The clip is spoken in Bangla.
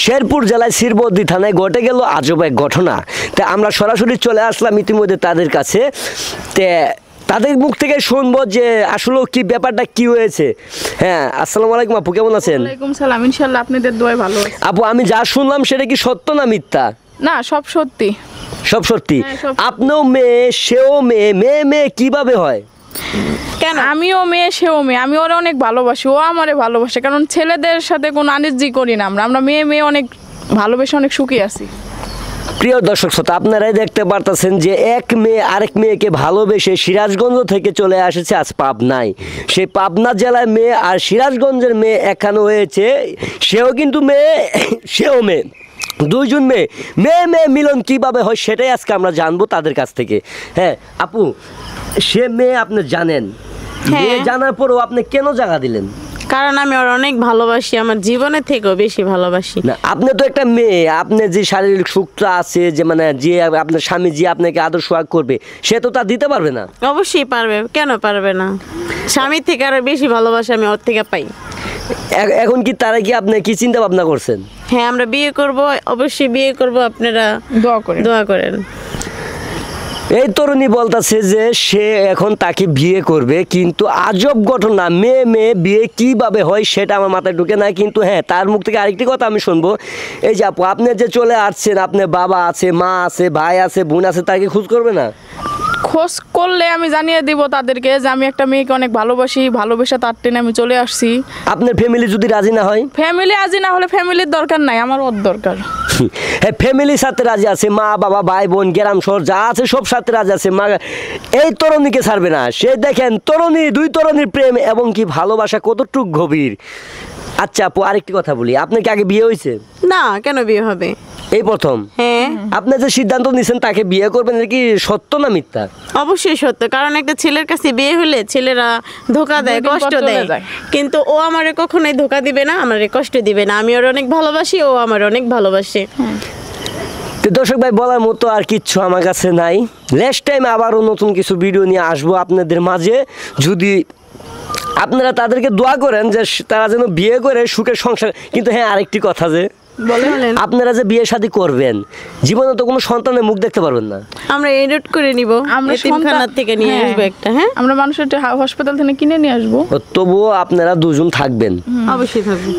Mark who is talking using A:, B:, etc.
A: শেরপুর জেলায় শিরবদ্দি থানায় ঘটে গেল আজব এক ঘটনা। তা আমরা সরাসরি চলে আসলাম ইতিমধ্যে তাদের কাছে। তে তাদের মুখ থেকে শুনবো যে আসলে কি ব্যাপারটা কি হয়েছে। হ্যাঁ, আসসালামু আলাইকুম আপু, কেমন আছেন?
B: ওয়ালাইকুম সালাম, ইনশাআল্লাহ আপনাদের দোয়ায় ভালো আছি।
A: আপু, আমি যা শুনলাম সেটা কি সত্য না মিথ্যা?
B: না, সব সত্যি।
A: সব সত্যি?
B: হ্যাঁ, সব।
A: আপনিও মেয়ে, সেও মেয়ে, মেয়ে মেয়ে কিভাবে হয়?
B: কেন? আমিও মেয়ে, সেও মেয়ে। আমি ওরা অনেক ভালোবাসি, ও আমারে ভালোবাসে। কারণ ছেলেদের সাথে কোনো আনিজি করি না। আমরা মেয়ে মেয়ে অনেক ভালোবেসে অনেক সুখী আছি।
A: প্রিয় দর্শক শ্রোতা, আপনারাই দেখতে পারতেছেন যে এক মেয়ে আরেক মেয়েকে ভালোবেসে সিরাজগঞ্জ থেকে চলে আসছে আজ পাবনায়। সেই পাবনা জেলায় মেয়ে আর সিরাজগঞ্জের মেয়ে এখানে হয়েছে। সেও কিন্তু মেয়ে, সেও মেয়ে, দুইজন মেয়ে। মেয়ে মেয়ে মিলন কিভাবে হয় সেটাই আজকে আমরা জানবো তাদের কাছ থেকে। হ্যাঁ আপু, সে মেয়ে আপনি জানেন, মেয়ে জানার পরেও আপনি কেন জায়গা দিলেন?
C: কারণ আমি ওর অনেক ভালোবাসি, আমার জীবনের থেকেও বেশি ভালোবাসি।
A: না, আপনি তো একটা মেয়ে, আপনার যে শারীরিক সুখটা আছে, যে মানে যে আপনার স্বামী যে আপনাকে আদর সোহাগ করবে, সে তো তা দিতে পারবে না।
C: অবশ্যই পারবে, কেন পারবে না? স্বামীর থেকে আরো বেশি ভালোবাসা আমি ওর থেকে পাই।
A: এখন কি তারা কি আপনি কি চিন্তা ভাবনা করছেন?
C: হ্যাঁ, আমরা বিয়ে করব, অবশ্যই বিয়ে করব। আপনারা দোয়া করেন।
A: এই তরুণী বলতেছে যে সে এখন তাকে বিয়ে করবে, কিন্তু আজব ঘটনা, মেয়ে মেয়ে বিয়ে কিভাবে হয় সেটা আমার মাথায় ঢুকে না। কিন্তু হ্যাঁ, তার মুখ থেকে আরেকটি কথা আমি শুনবো। এই যে আপু, আপনি যে চলে আসছেন, আপনার বাবা আছে, মা আছে, ভাই আছে, বোন আছে, তাকে খোঁজ করবে না?
B: খোঁজ করলে আমি জানিয়ে দিব তাদেরকে যে আমি একটা মেয়েকে অনেক ভালোবাসি, ভালোবেসে তার টেনে আমি চলে আসছি।
A: আপনার ফ্যামিলি যদি রাজি না হয়?
B: ফ্যামিলি রাজি না হলে ফ্যামিলির দরকার নাই, আমার ওর দরকার।
A: হ্যাঁ, ফ্যামিলির সাথে রাজি আছে, মা বাবা ভাই বোন গ্রাম শহর যা আছে সব সাথে রাজি আছে। মা এই তরুণীকে ছাড়বে না। সে দেখেন তরুণী, দুই তরুণীর প্রেম এবং কি ভালোবাসা কতটুকু গভীর। আচ্ছা আপু, আরেকটি কথা বলি, আপনার কি আগে বিয়ে হয়েছে?
C: না, কেন বিয়ে হবে?
A: এই প্রথম?
C: হ্যাঁ।
A: আপনি যে সিদ্ধান্ত নিছেন তাকে বিয়ে করবেন, এটা কি সত্য না মিথ্যা?
C: অবশ্যই সত্য। কারণ একটা ছেলের কাছে বিয়ে হলে ছেলেরা ধোকা দেয়,
B: দুদিন পর
C: কষ্ট
B: চলে
C: দেয়,
B: যায়।
C: কিন্তু ও আমারে কখনোই ধোকা দিবে না, আমারে কষ্ট দিবে না। আমি ওর অনেক ভালোবাসি, ও আমার অনেক ভালোবাসে।
A: তো দর্শক ভাই, বলার মতো আর কিচ্ছু আমার কাছে নাই। নেক্সট টাইম আবারও নতুন কিছু ভিডিও নিয়ে আসবো আপনাদের মাঝে। যদি আপনারা তাদেরকে দোয়া করেন যে তারা যেন বিয়ে করে সুখের সংসার। কিন্তু হ্যাঁ, আরেকটি কথা, যে
C: বলেন।
A: আপনারা যে বিয়ে শাদী করবেন, জীবনে তো কোনো সন্তানের মুখ দেখতে পারবেন না।
C: আমরা এডিট করে নিব,
B: আমরা
C: এতিমখানার থেকে নিয়ে আসবো একটা। হ্যাঁ,
B: আমরা মানুষের হাসপাতাল থেকে কিনে নিয়ে আসবো।
A: তবুও আপনারা দুজন থাকবেন।
C: অবশ্যই থাকবো।